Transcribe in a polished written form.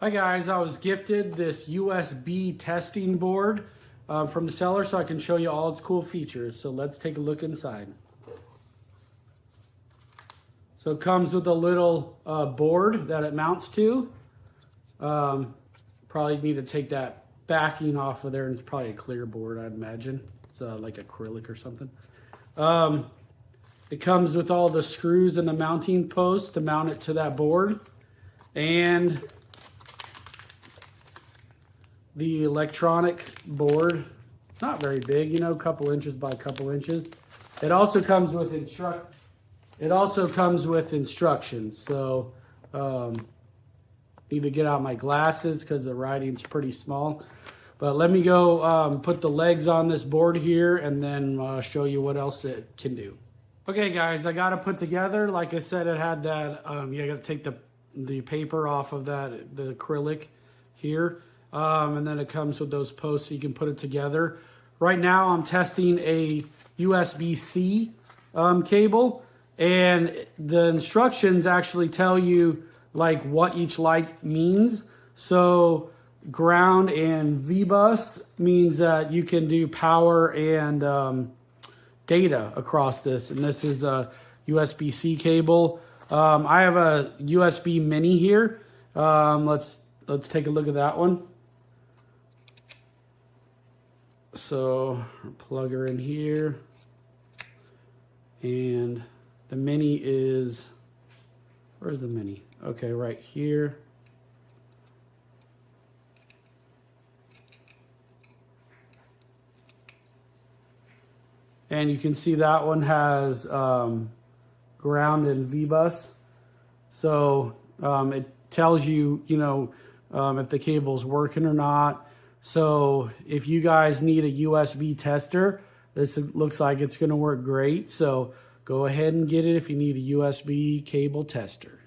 Hi guys, I was gifted this USB testing board from the seller so I can show you all its cool features. So let's take a look inside. So it comes with a little board that it mounts to. Probably need to take that backing off of there, and it's probably a clear board, I'd imagine. It's like acrylic or something. It comes with all the screws and the mounting posts to mount it to that board. And the electronic board, not very big, you know, a couple inches by a couple inches. It also comes with instructions. So need to get out my glasses because the writing's pretty small. But let me go put the legs on this board here and then show you what else it can do. Okay guys, I got it put together. Like I said, it had that, you got to take the paper off of that, the acrylic here. And then it comes with those posts so you can put it together. Right now I'm testing a USB-C cable, and the instructions actually tell you like what each light means. So ground and V-bus means that you can do power and data across this, and this is a USB-C cable. I have a USB mini here. Let's take a look at that one. So plug her in here, and the mini is, where's the mini? Okay, right here. And you can see that one has ground and V-bus. So it tells you, you know, if the cable's working or not. So if you guys need a USB tester, this looks like it's going to work great. So go ahead and get it if you need a USB cable tester.